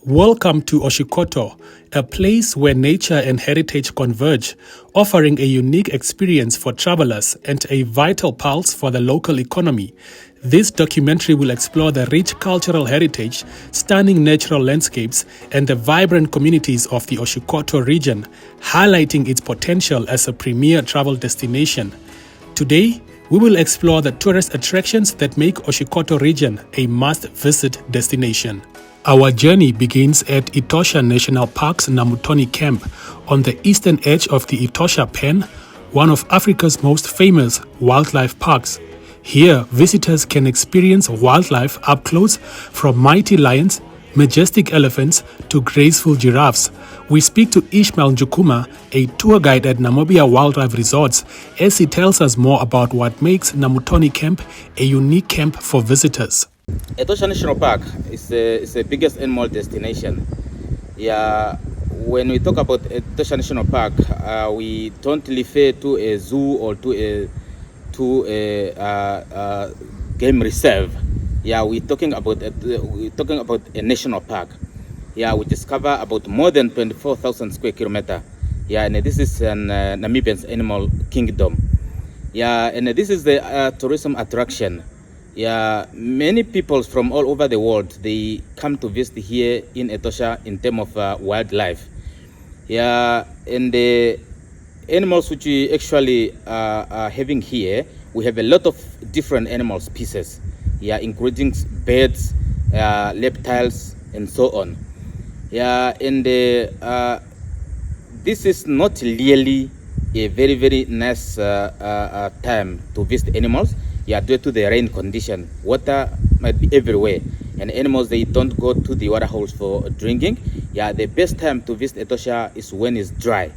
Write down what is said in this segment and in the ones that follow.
Welcome to Oshikoto, a place where nature and heritage converge, offering a unique experience for travelers and a vital pulse for the local economy. This documentary will explore the rich cultural heritage, stunning natural landscapes, and the vibrant communities of the Oshikoto region, highlighting its potential as a premier travel destination. Today, we will explore the tourist attractions that make Oshikoto region a must-visit destination. Our journey begins at Etosha National Park's Namutoni Camp on the eastern edge of the Etosha Pen, one of Africa's most famous wildlife parks. Here, visitors can experience wildlife up close, from mighty lions, majestic elephants to graceful giraffes. We speak to Ishmael Njukuma, a tour guide at Namibia Wildlife Resorts, as he tells us more about what makes Namutoni Camp a unique camp for visitors. Etosha National Park is the biggest animal destination. Yeah, when we talk about Etosha National Park, we don't refer to a zoo or to a game reserve. Yeah, we're talking about a national park. Yeah, we discover about more than 24,000 square kilometers. Yeah, and this is an Namibian's animal kingdom. Yeah, and this is the tourism attraction. Yeah, many people from all over the world, they come to visit here in Etosha in terms of wildlife. Yeah, and the animals which we actually are having here, we have a lot of different animal species. Yeah, including birds, reptiles, and so on. Yeah, and this is not really a very, very nice time to visit animals. Yeah, due to the rain condition, water might be everywhere, and animals, they don't go to the water holes for drinking. Yeah, the best time to visit Etosha is when it's dry.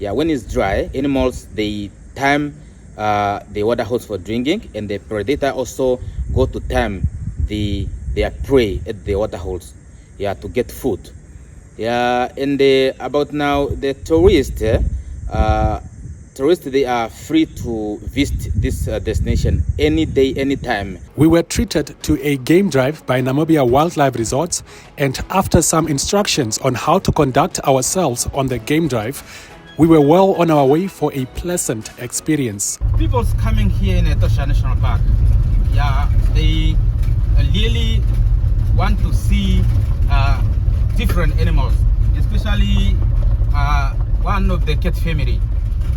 Yeah, when it's dry, animals, they time the water holes for drinking, and the predator also go to time their prey at the water holes. Yeah, to get food. Yeah, and about now the tourists. Tourists, they are free to visit this destination any day, anytime. We were treated to a game drive by Namibia Wildlife Resorts, and after some instructions on how to conduct ourselves on the game drive, we were well on our way for a pleasant experience. People's coming here in Etosha National Park, yeah, they really want to see different animals, especially one of the cat family.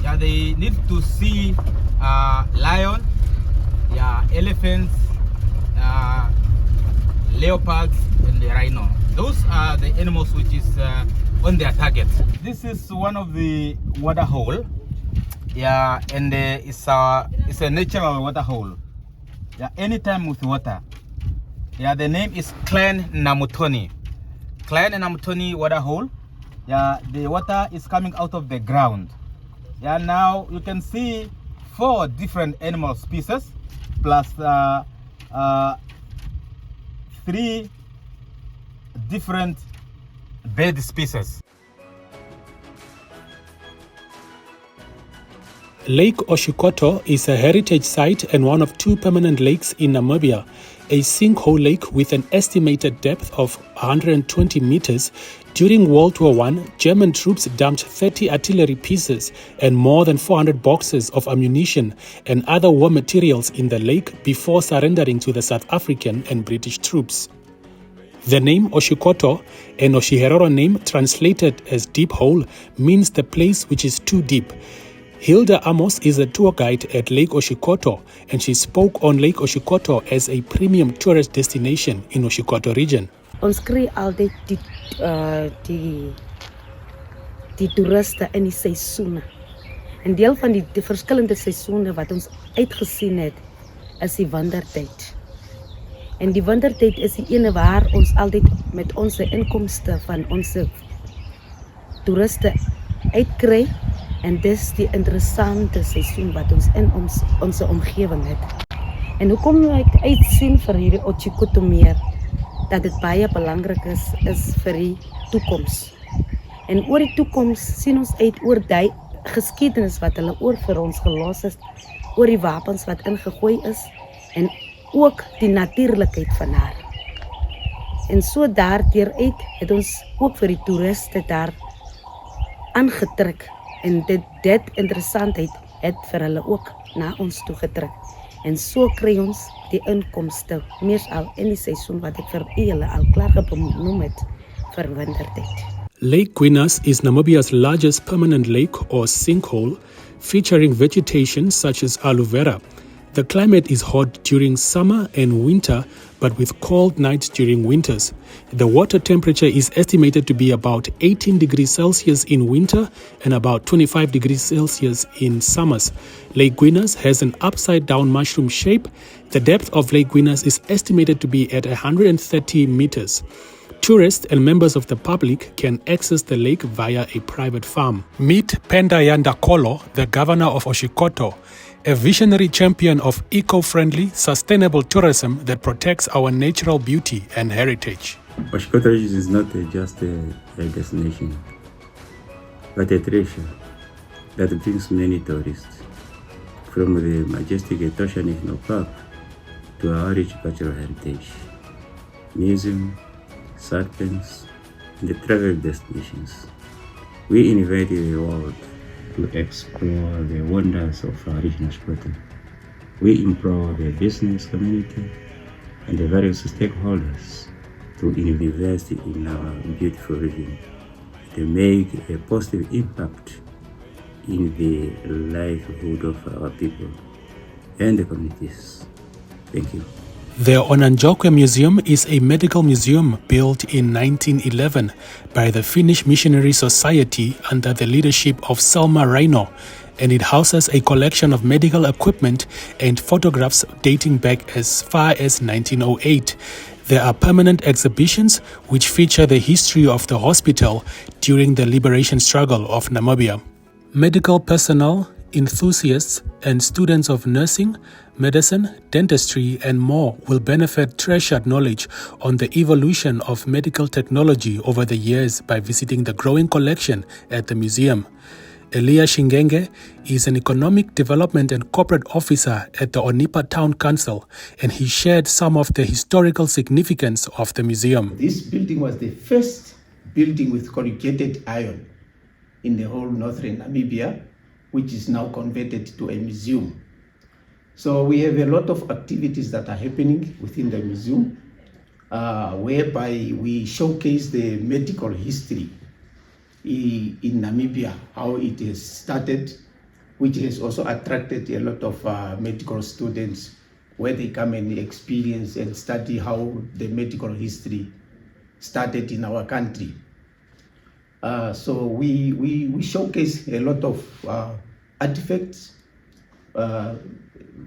Yeah, they need to see lion, yeah, elephants, leopards, and the rhino. Those are the animals which is on their target. This is one of the water hole. Yeah, and it's a natural water hole. Yeah, anytime with water. Yeah, the name is Clan Namutoni. Clan Namutoni water hole. Yeah, the water is coming out of the ground. Yeah, now you can see 4 different animal species plus 3 different bird species. Lake Oshikoto is a heritage site and one of 2 permanent lakes in Namibia. A sinkhole lake with an estimated depth of 120 meters. During World War I, German troops dumped 30 artillery pieces and more than 400 boxes of ammunition and other war materials in the lake before surrendering to the South African and British troops. The name Oshikoto, an Oshiherero name translated as deep hole, means the place which is too deep. Hilda Amos is a tour guide at Lake Oshikoto, and she spoke on Lake Oshikoto as a premium tourist destination in Oshikoto region. Ons kry altyd die toeriste in die seisoene. En deel van die verskillende seisoene wat ons uitgesien het, is die wintertyd. En die wintertyd is die ene waar ons altyd met ons inkomste van ons toeriste uitkry. En dis die interessante seisoen wat ons in ons omgewing het. En hoekom ek uitsien vir hierdie Oshikoto meer, dat dit baie belangrik is vir die toekoms. En oor die toekoms sien ons uit oor die geskiedenis wat hulle oor vir ons gelos het, oor die wapens wat ingegooi is, en ook die natuurlikheid van haar. En so daardeuruit het ons ook vir die toeriste daar aangetrek. En dit interessantheid het vir hulle ook na ons toe getrek. En so kry ons die inkomste, meestal in die seisoen wat ek vir julle al klaar genoem het vir wintertyd. Lake Gwinas is Namibia's largest permanent lake or sinkhole, featuring vegetation such as aloe vera. The climate is hot during summer and winter, but with cold nights during winters. The water temperature is estimated to be about 18 degrees Celsius in winter and about 25 degrees Celsius in summers. Lake Gwinas has an upside-down mushroom shape. The depth of Lake Gwinas is estimated to be at 130 meters. Tourists and members of the public can access the lake via a private farm. Meet Pendayanda Kolo, the governor of Oshikoto, a visionary champion of eco-friendly, sustainable tourism that protects our natural beauty and heritage. Oshikoto Region is not just a destination, but a treasure that brings many tourists. From the majestic Etosha National Park to our rich cultural heritage, museum, serpents, and the travel destinations. We invite the world to explore the wonders of our regional Oshikoto. We implore the business community and the various stakeholders to invest in our beautiful region, to make a positive impact in the livelihood of our people and the communities. Thank you. The Onanjokwe Museum is a medical museum built in 1911 by the Finnish Missionary Society under the leadership of Selma Raino, and it houses a collection of medical equipment and photographs dating back as far as 1908. There are permanent exhibitions which feature the history of the hospital during the liberation struggle of Namibia. Medical personnel, enthusiasts, and students of nursing, medicine, dentistry, and more will benefit treasured knowledge on the evolution of medical technology over the years by visiting the growing collection at the museum. Elia Shingenge is an economic development and corporate officer at the Onipa Town Council, and he shared some of the historical significance of the museum. This building was the first building with corrugated iron in the whole northern Namibia, which is now converted to a museum. So we have a lot of activities that are happening within the museum, whereby we showcase the medical history in Namibia, how it has started, which has also attracted a lot of medical students, where they come and experience and study how the medical history started in our country. So we showcase a lot of artifacts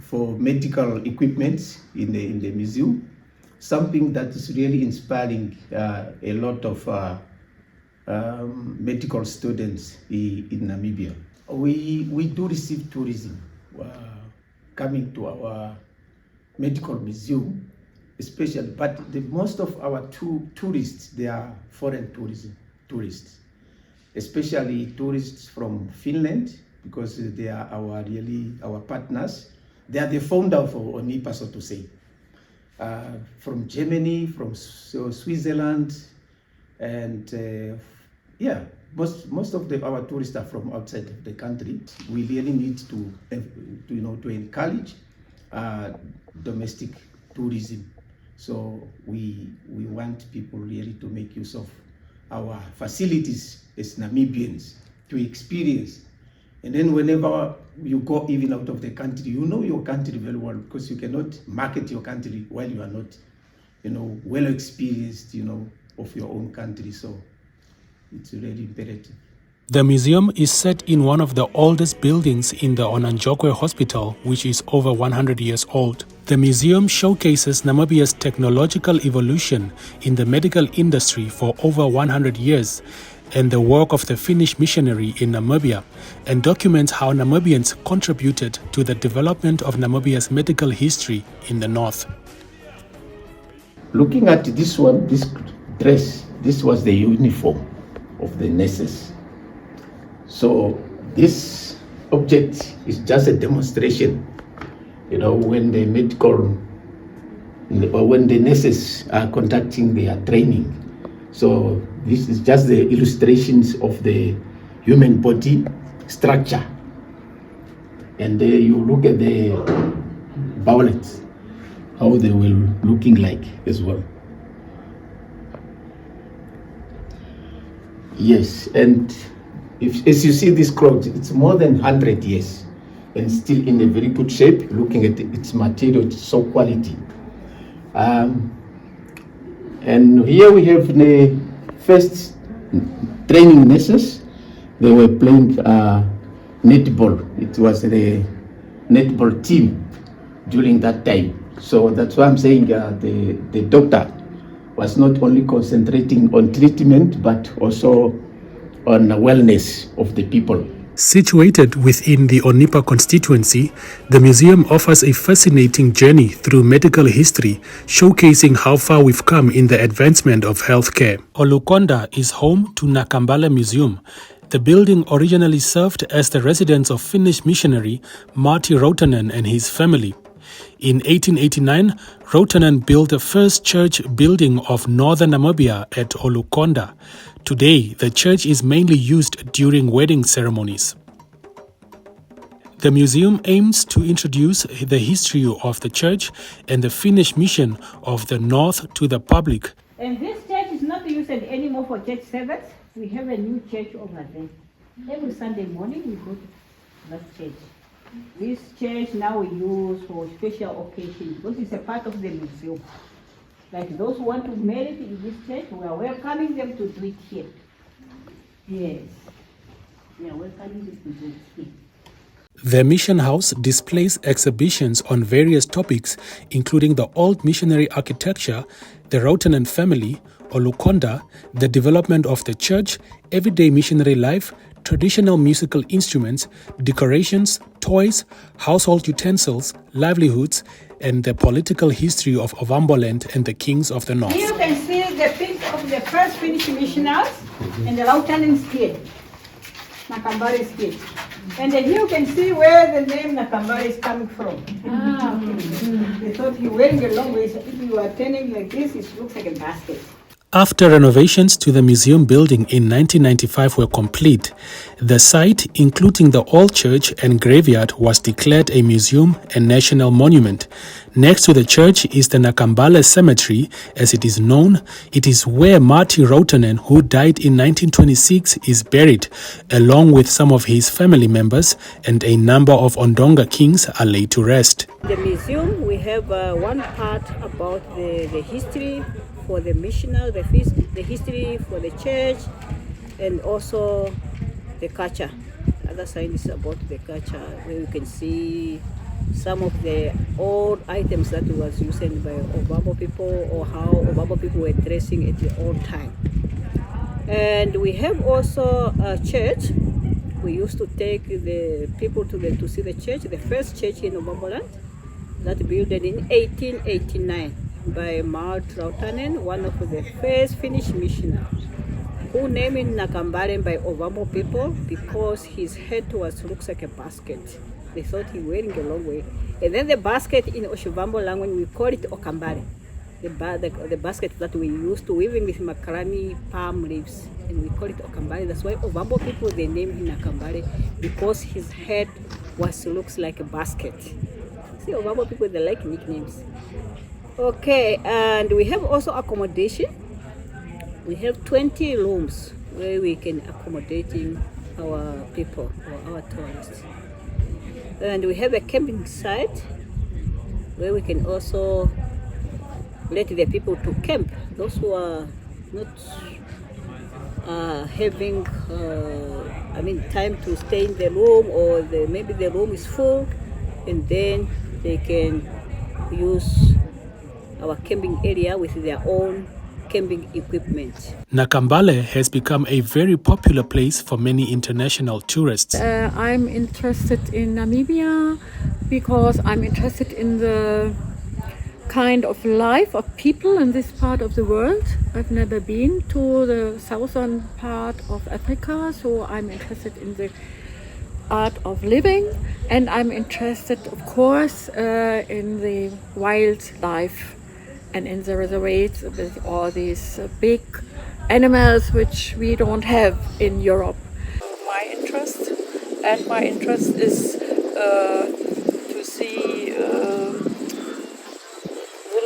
for medical equipment in the museum, something that is really inspiring a lot of medical students in Namibia. We do receive tourism coming to our medical museum, especially, but most of our tourists, they are foreign tourists, especially tourists from Finland, because they are our partners. They are the founder of Onipa, so to say. From Germany, from Switzerland, and most of our tourists are from outside of the country. We really need to encourage domestic tourism. So we want people really to make use of our facilities as Namibians to experience. And then whenever you go even out of the country, you know your country very well, because you cannot market your country while you are not, well experienced, of your own country. So it's really imperative. The museum is set in one of the oldest buildings in the Onanjokwe Hospital, which is over 100 years old. The museum showcases Namibia's technological evolution in the medical industry for over 100 years and the work of the Finnish missionary in Namibia, and documents how Namibians contributed to the development of Namibia's medical history in the north. Looking at this one, this dress, this was the uniform of the nurses. So this object is just a demonstration, when the medical or when the nurses are conducting their training. So this is just the illustrations of the human body structure. And you look at the bowlets, how they will looking like as well. Yes, and as you see this clock, it's more than 100 years and still in a very good shape. Looking at its material, it's so quality. And here we have the first training nurses. They were playing netball. It was the netball team during that time. So that's why I'm saying the doctor was not only concentrating on treatment, but also on the wellness of the people. Situated within the Onipa constituency, the museum offers a fascinating journey through medical history, showcasing how far we've come in the advancement of healthcare. Olukonda is home to Nakambale Museum. The building originally served as the residence of Finnish missionary Martti Routanen and his family. In 1889, Routanen built the first church building of northern Namibia at Olukonda. Today, the church is mainly used during wedding ceremonies. The museum aims to introduce the history of the church and the Finnish mission of the North to the public. And this church is not used anymore for church service. We have a new church over there. Every Sunday morning we go to that church. This church now we use for special occasions because it's a part of the museum. Like those who want to marry in this church, we are welcoming them to do it here. Yes, we are welcoming them to do it here. The mission house displays exhibitions on various topics, including the old missionary architecture, the Routanen family, Olukonda, the development of the church, everyday missionary life, traditional musical instruments, decorations, toys, household utensils, livelihoods, and the political history of Ovamboland and the kings of the north. Here you can see the picture of the first Finnish missionaries and the Routanen state, Nakambale state. And then here you can see where the name Nakambale is coming from. They thought you wearing a long way, so if you are turning like this, it looks like a basket. After renovations to the museum building in 1995 were complete, the site, including the old church and graveyard, was declared a museum and national monument. Next to the church is the Nakambale Cemetery, as it is known. It is where Martti Routanen, who died in 1926, is buried, along with some of his family members, and a number of Ondonga kings are laid to rest. In the museum, we have one part about the history for the missionary, the history for the church, and also the culture. The other side is about the culture, where you can see some of the old items that was used by Ovambo people, or how Ovambo people were dressing at the old time. And we have also a church. We used to take the people to see the church, the first church in Ovamboland, that built in 1889. By Martti Routanen, one of the first Finnish missionaries, who named it Nakambale by Ovambo people because his head looks like a basket. They thought he was wearing a long way. And then the basket in Oshivambo language, we call it Okambale. The basket that we used to weaving with macaroni palm leaves, and we call it Okambale. That's why Ovambo people, they named him Nakambale, because his head looks like a basket. See, Ovambo people, they like nicknames. Okay, and we have also accommodation. We have 20 rooms where we can accommodating our people or our tourists. And we have a camping site where we can also let the people to camp. Those who are not having time to stay in the room, or maybe the room is full, and then they can use our camping area with their own camping equipment. Nakambale has become a very popular place for many international tourists. I'm interested in Namibia because I'm interested in the kind of life of people in this part of the world. I've never been to the southern part of Africa, so I'm interested in the art of living, and I'm interested, of course, in the wildlife. and in the reservates with all these big animals which we don't have in Europe. My interest is to see the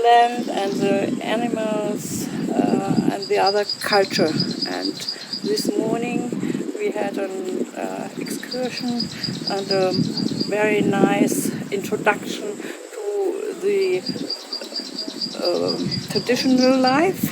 land and the animals and the other culture. And this morning we had an excursion and a very nice introduction to the traditional life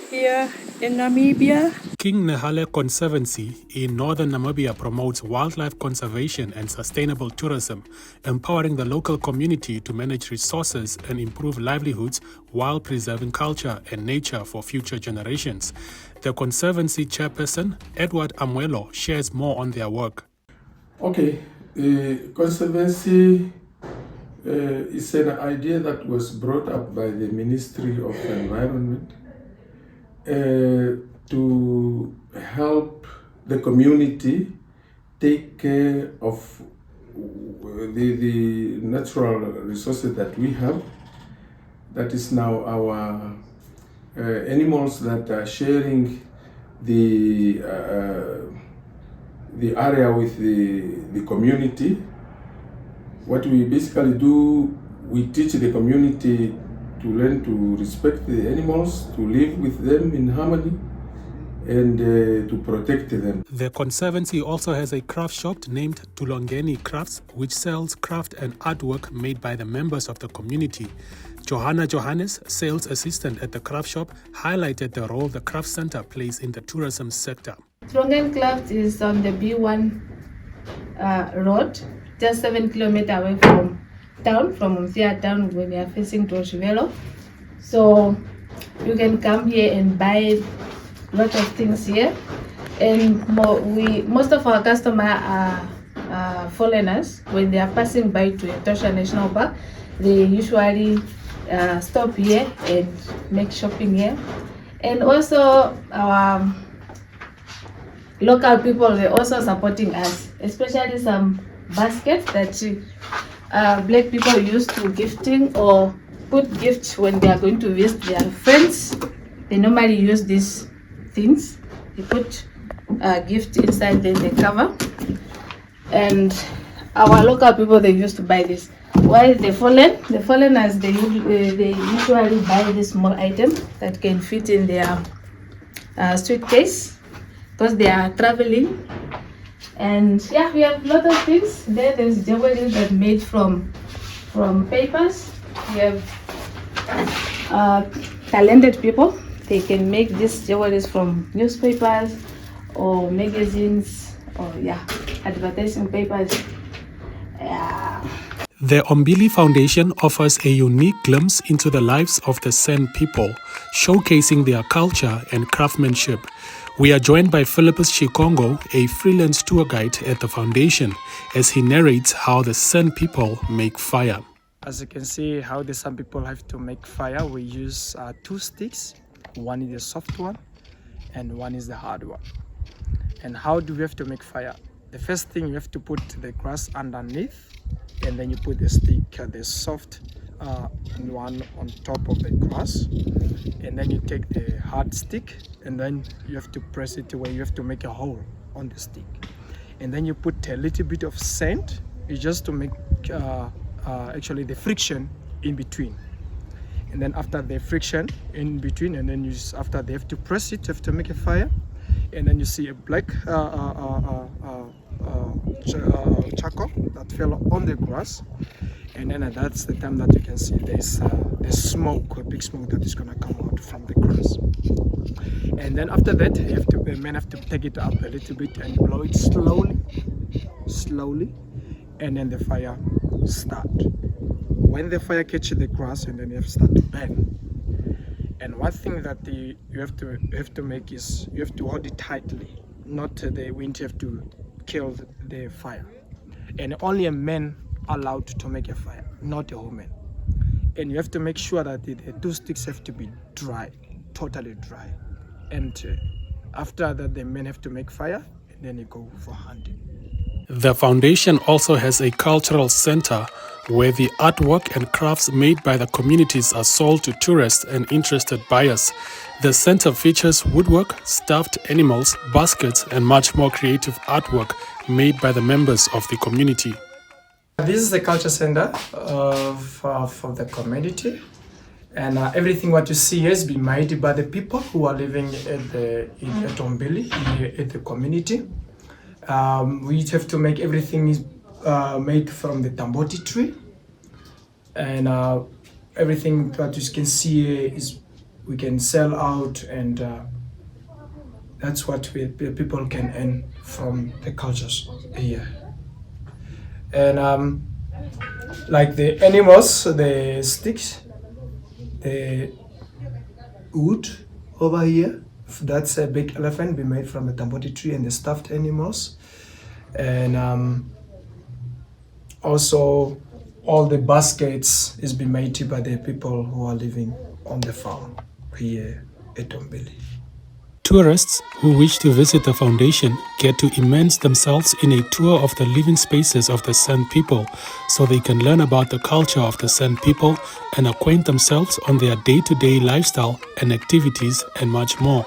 here in Namibia. King Nehale Conservancy in northern Namibia promotes wildlife conservation and sustainable tourism, empowering the local community to manage resources and improve livelihoods while preserving culture and nature for future generations. The Conservancy chairperson, Edward Amuelo, shares more on their work. Okay, Conservancy is an idea that was brought up by the Ministry of Environment to help the community take care of the natural resources that we have. That is now our animals that are sharing the area with the community. What we basically do, we teach the community to learn to respect the animals, to live with them in harmony, and to protect them. The Conservancy also has a craft shop named Tulongeni Crafts, which sells craft and artwork made by the members of the community. Johanna Johannes, sales assistant at the craft shop, highlighted the role the craft center plays in the tourism sector. Tulongeni Crafts is on the B1 road, just 7 kilometers away from town, from Umsia town, when you are facing to Oshivelo. So you can come here and buy a lot of things here. And most of our customers are foreigners. When they are passing by to Etosha National Park, they usually stop here and make shopping here. And also our local people, they're also supporting us, especially some baskets that black people use to gifting or put gifts when they are going to visit their friends. They normally use these things. They put a gift inside, then they cover. And our local people, they used to buy this. While the foreigners, they usually buy this small item that can fit in their suitcase because they are traveling. And yeah, we have a lot of things. There's jewelry that made from papers. We have talented people. They can make these jewelry from newspapers or magazines or advertising papers. The Ombili Foundation offers a unique glimpse into the lives of the San people, showcasing their culture and craftsmanship. We are joined by Philippus Chikongo, a freelance tour guide at the foundation, as he narrates how the San people make fire. As you can see how the San people have to make fire, we use 2 sticks. One is the soft one and one is the hard one. And how do we have to make fire? The first thing, you have to put the grass underneath, and then you put the stick, the soft one on top of the grass, and then you take the hard stick, and then you have to press it where you have to make a hole on the stick, and then you put a little bit of sand, just to make actually the friction in between. And then after the friction in between, and then after they have to press it, you have to make a fire, and then you see a black charcoal that fell on the grass, and then that's the time that you can see there's smoke, a big smoke that is gonna come out from the grass. And then after that, the men have to take it up a little bit and blow it slowly, and then the fire start. When the fire catches the grass, and then you have to start to burn. And one thing that you have to make is you have to hold it tightly, not the wind. You have to kill the fire, and only a man allowed to make a fire, not a woman. And you have to make sure that the 2 sticks have to be dry, totally dry. And after that, the men have to make fire, and then you go for hunting. The foundation also has a cultural center where the artwork and crafts made by the communities are sold to tourists and interested buyers. The center features woodwork, stuffed animals, baskets, and much more creative artwork made by the members of the community. This is the culture center for the community, and everything what you see has been made by the people who are living at Ombili, at the community. We have to make everything made from the tamboti tree, and everything that you can see is we can sell out, and that's what people can earn from the cultures here. And like the animals, the sticks, the wood over here, that's a big elephant we made from the tamboti tree, and the stuffed animals, and also all the baskets is been made by the people who are living on the farm here at Ombili. Tourists who wish to visit the foundation get to immerse themselves in a tour of the living spaces of the San people, so they can learn about the culture of the San people and acquaint themselves on their day-to-day lifestyle and activities and much more.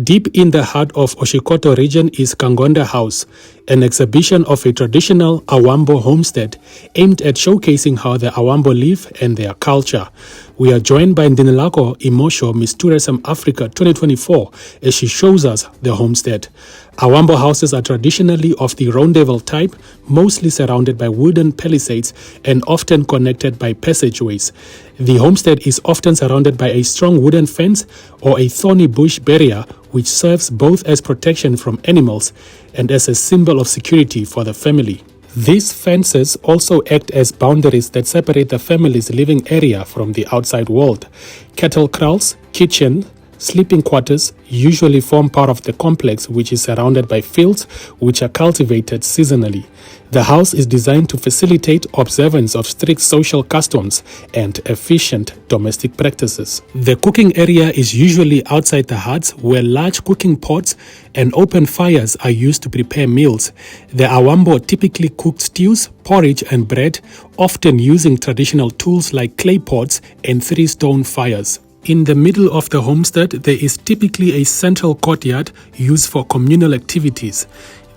Deep in the heart of Oshikoto Region is Kangonda House, an exhibition of a traditional Awambo homestead aimed at showcasing how the Awambo live and their culture. We are joined by Ndinelako Imosho Miss Tourism Africa 2024 as she shows us the homestead. Awambo houses are traditionally of the rondavel type, mostly surrounded by wooden palisades and often connected by passageways. The homestead is often surrounded by a strong wooden fence or a thorny bush barrier, which serves both as protection from animals and as a symbol of security for the family. These fences also act as boundaries that separate the family's living area from the outside world. Cattle kraals, kitchen, sleeping quarters usually form part of the complex, which is surrounded by fields which are cultivated seasonally. The house is designed to facilitate observance of strict social customs and efficient domestic practices. The cooking area is usually outside the huts, where large cooking pots and open fires are used to prepare meals. The Awambo typically cook stews, porridge and bread, often using traditional tools like clay pots and 3-stone fires. In the middle of the homestead, there is typically a central courtyard used for communal activities.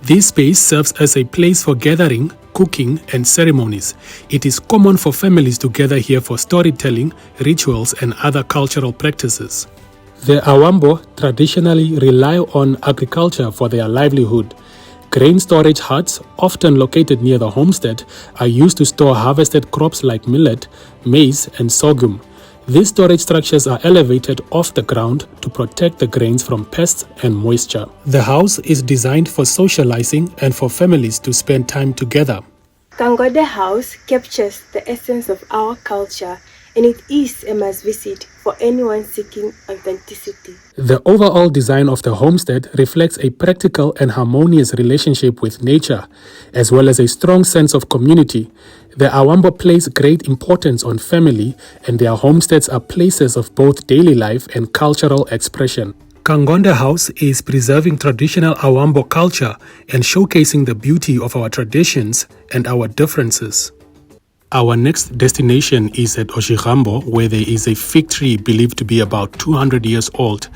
This space serves as a place for gathering, cooking, and ceremonies. It is common for families to gather here for storytelling, rituals, and other cultural practices. The Awambo traditionally rely on agriculture for their livelihood. Grain storage huts, often located near the homestead, are used to store harvested crops like millet, maize, and sorghum. These storage structures are elevated off the ground to protect the grains from pests and moisture. The house is designed for socializing and for families to spend time together. Kangonda House captures the essence of our culture, and it is a must visit for anyone seeking authenticity. The overall design of the homestead reflects a practical and harmonious relationship with nature, as well as a strong sense of community. The Awambo place great importance on family, and their homesteads are places of both daily life and cultural expression. Kangonda House is preserving traditional Awambo culture and showcasing the beauty of our traditions and our differences. Our next destination is at Oshirambo, where there is a fig tree believed to be about 200 years old.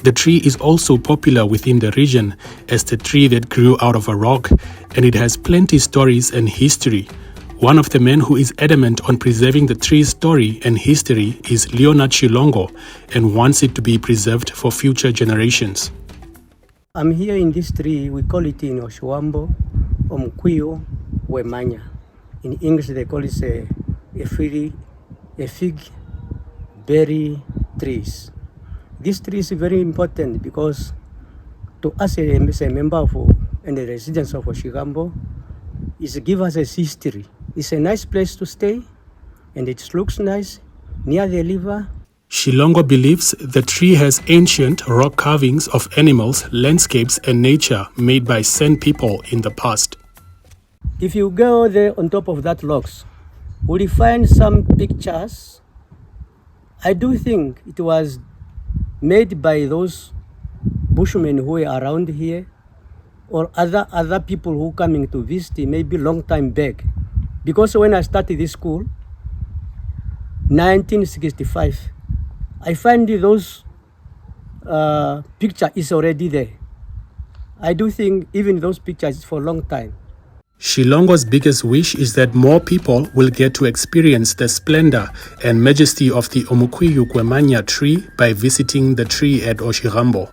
The tree is also popular within the region as the tree that grew out of a rock, and it has plenty stories and history. One of the men who is adamant on preserving the tree's story and history is Leonard Shilongo, and wants it to be preserved for future generations. I'm here in this tree. We call it in Oshiwambo Omkuyo Wemanya. In English they call it a fig berry trees. This tree is very important because to us as a member of and the residents of Oshirambo, it gives us a history. It's a nice place to stay, and it looks nice near the river. Shilongo believes the tree has ancient rock carvings of animals, landscapes, and nature made by San people in the past. If you go there on top of that rocks, will you find some pictures? I do think it was made by those bushmen who were around here or other people who coming to visit maybe long time back. Because when I started this school, 1965, I find those picture is already there. I do think even those pictures for a long time. Shilongo's biggest wish is that more people will get to experience the splendor and majesty of the Omukwiyu Kwemanya tree by visiting the tree at Oshirambo.